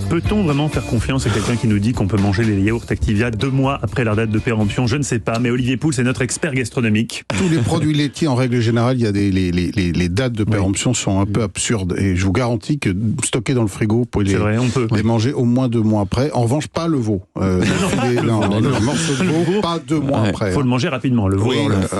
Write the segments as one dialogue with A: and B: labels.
A: Peut-on vraiment faire confiance à quelqu'un qui nous dit qu'on peut manger les yaourts Activia 2 mois après leur date de péremption? Je ne sais pas, mais Olivier Pouls est notre expert gastronomique.
B: Tous les produits laitiers, en règle générale, il y a les dates de péremption sont un peu absurdes. Et je vous garantis que stocker dans le frigo, vous pouvez les manger au moins 2 mois après. En revanche, pas le veau. Le morceau de veau, pas 2 mois après.
A: Il faut le manger rapidement, le veau.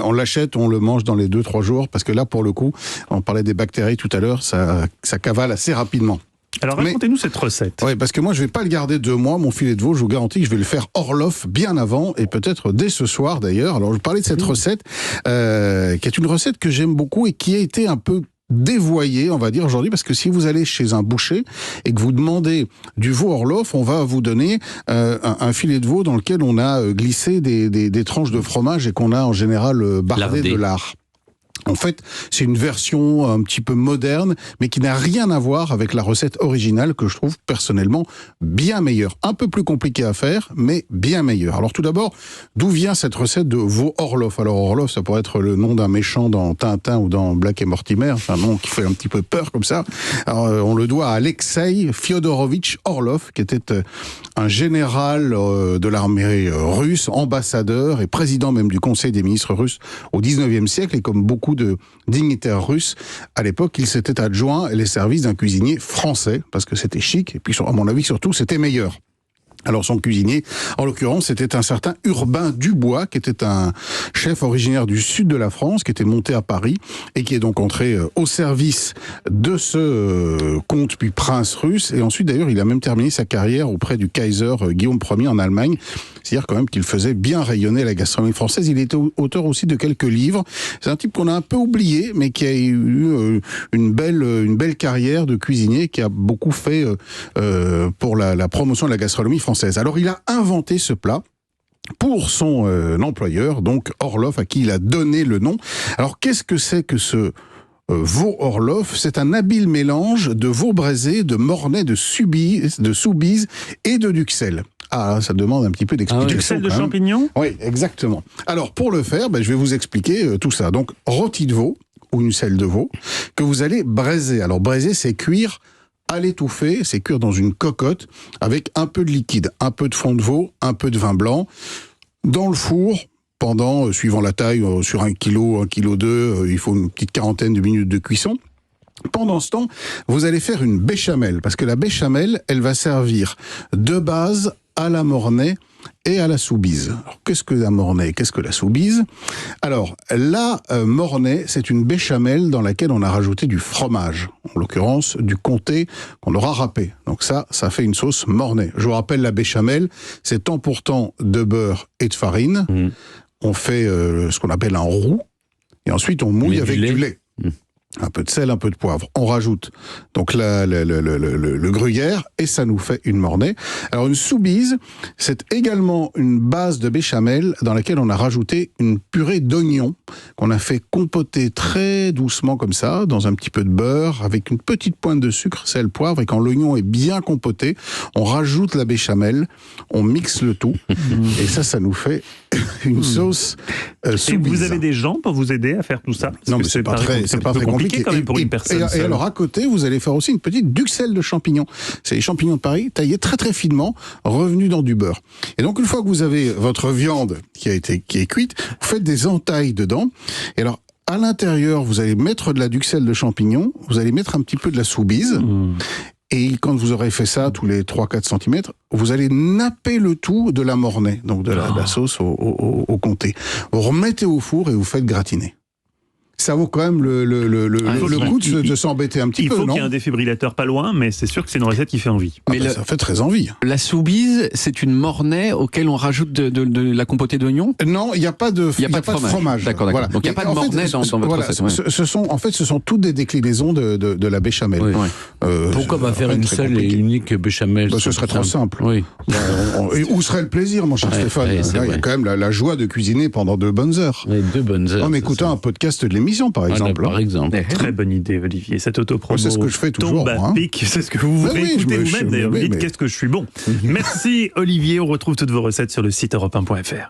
B: On l'achète, on le mange dans les 2-3 jours, parce que là, pour le coup, on parlait des bactéries tout à l'heure, ça cavale assez rapidement.
A: Alors racontez-nous cette recette.
B: Oui, parce que moi je vais pas le garder 2 mois, mon filet de veau, je vous garantis que je vais le faire Orloff bien avant, et peut-être dès ce soir d'ailleurs. Alors je vais parler de cette recette, qui est une recette que j'aime beaucoup et qui a été un peu dévoyée, on va dire aujourd'hui, parce que si vous allez chez un boucher et que vous demandez du veau Orloff, on va vous donner un filet de veau dans lequel on a glissé des tranches de fromage et qu'on a en général bardé de lard. En fait, c'est une version un petit peu moderne, mais qui n'a rien à voir avec la recette originale que je trouve personnellement bien meilleure. Un peu plus compliquée à faire, mais bien meilleure. Alors tout d'abord, d'où vient cette recette de veau Orloff? Alors Orloff, ça pourrait être le nom d'un méchant dans Tintin ou dans Black et Mortimer, c'est un nom qui fait un petit peu peur comme ça. Alors, on le doit à Alexei Fyodorovitch Orloff, qui était un général de l'armée russe, ambassadeur et président même du Conseil des ministres russes au 19e siècle, et comme beaucoup de dignitaires russes, à l'époque, il s'était adjoint les services d'un cuisinier français, parce que c'était chic, et puis à mon avis surtout, c'était meilleur. Alors son cuisinier, en l'occurrence, c'était un certain Urbain Dubois, qui était un chef originaire du sud de la France, qui était monté à Paris, et qui est donc entré au service de ce comte puis prince russe, et ensuite d'ailleurs il a même terminé sa carrière auprès du Kaiser Guillaume Ier en Allemagne. C'est-à-dire quand même qu'il faisait bien rayonner la gastronomie française. Il était auteur aussi de quelques livres. C'est un type qu'on a un peu oublié, mais qui a eu une belle carrière de cuisinier, qui a beaucoup fait pour la promotion de la gastronomie française. Alors il a inventé ce plat pour son employeur, donc Orloff, à qui il a donné le nom. Alors qu'est-ce que c'est que ce veau Orloff? C'est un habile mélange de veau braisé, de mornay, de soubise et de duxelles. Ah, ça demande un petit peu d'explication.
A: Duxelles de champignons?
B: Oui, exactement. Alors, pour le faire, je vais vous expliquer tout ça. Donc, rôti de veau, ou une selle de veau, que vous allez braiser. Alors, braiser, c'est cuire à l'étouffée, c'est cuire dans une cocotte, avec un peu de liquide, un peu de fond de veau, un peu de vin blanc, dans le four, pendant, suivant la taille, sur 1 kg, 1,2 kg, il faut une petite 40aine de minutes de cuisson. Pendant ce temps, vous allez faire une béchamel, parce que la béchamel, elle va servir de base à la mornay et à la soubise. Alors, qu'est-ce que la mornay? Qu'est-ce que la soubise? Alors, la mornay, c'est une béchamel dans laquelle on a rajouté du fromage, en l'occurrence du comté qu'on aura râpé. Donc ça fait une sauce mornay. Je vous rappelle, la béchamel, c'est temps pour temps de beurre et de farine. On fait ce qu'on appelle un roux, et ensuite on mouille avec du lait. Un peu de sel, un peu de poivre. On rajoute donc le gruyère, et ça nous fait une mornay. Alors une soubise, c'est également une base de béchamel dans laquelle on a rajouté une purée d'oignons qu'on a fait compoter très doucement comme ça, dans un petit peu de beurre, avec une petite pointe de sucre, sel, poivre, et quand l'oignon est bien compoté, on rajoute la béchamel, on mixe le tout, et ça nous fait une sauce soubise.
A: Et vous avez des gens pour vous aider à faire tout ça?
B: Non, mais c'est pas très compliqué
A: quand même pour une personne.
B: Et alors à côté, vous allez faire aussi une petite duxelle de champignons. C'est les champignons de Paris, taillés très très finement, revenus dans du beurre. Et donc une fois que vous avez votre viande qui est cuite, vous faites des entailles dedans. Et alors à l'intérieur, vous allez mettre de la duxelle de champignons, vous allez mettre un petit peu de la soubise. Et quand vous aurez fait ça tous les 3-4 cm, vous allez napper le tout de la mornay, donc de la sauce au comté. Vous remettez au four et vous faites gratiner. Ça vaut quand même le coup de s'embêter un petit peu, non?
A: Il faut qu'il y ait un défibrillateur pas loin, mais c'est sûr que c'est une recette qui fait envie.
B: Mais ça fait très envie.
C: La soubise, c'est une mornay auquel on rajoute de la compotée d'oignons?
B: Non, il n'y a pas de fromage.
C: D'accord. Voilà. Donc il n'y a pas de mornay dans votre recette.
B: Ce sont toutes des déclinaisons de la béchamel.
D: Oui. Pourquoi pas faire une seule et unique béchamel?
B: Ce serait trop simple.
D: Oui.
B: Où serait le plaisir, mon cher Stéphane? Il y a quand même la joie de cuisiner pendant 2 bonnes heures.
D: Oui, 2 bonnes heures.
B: En écoutant un podcast de l'émission, par exemple.
D: Par exemple.
A: Très bonne idée, Olivier. Cette autopromo
B: c'est ce que je fais toujours.
A: tombe à pic. C'est ce que vous écoutez vous-même, d'ailleurs. Vous dites,
B: mais...
A: qu'est-ce que je suis bon. Merci, Olivier. On retrouve toutes vos recettes sur le site europe1.fr.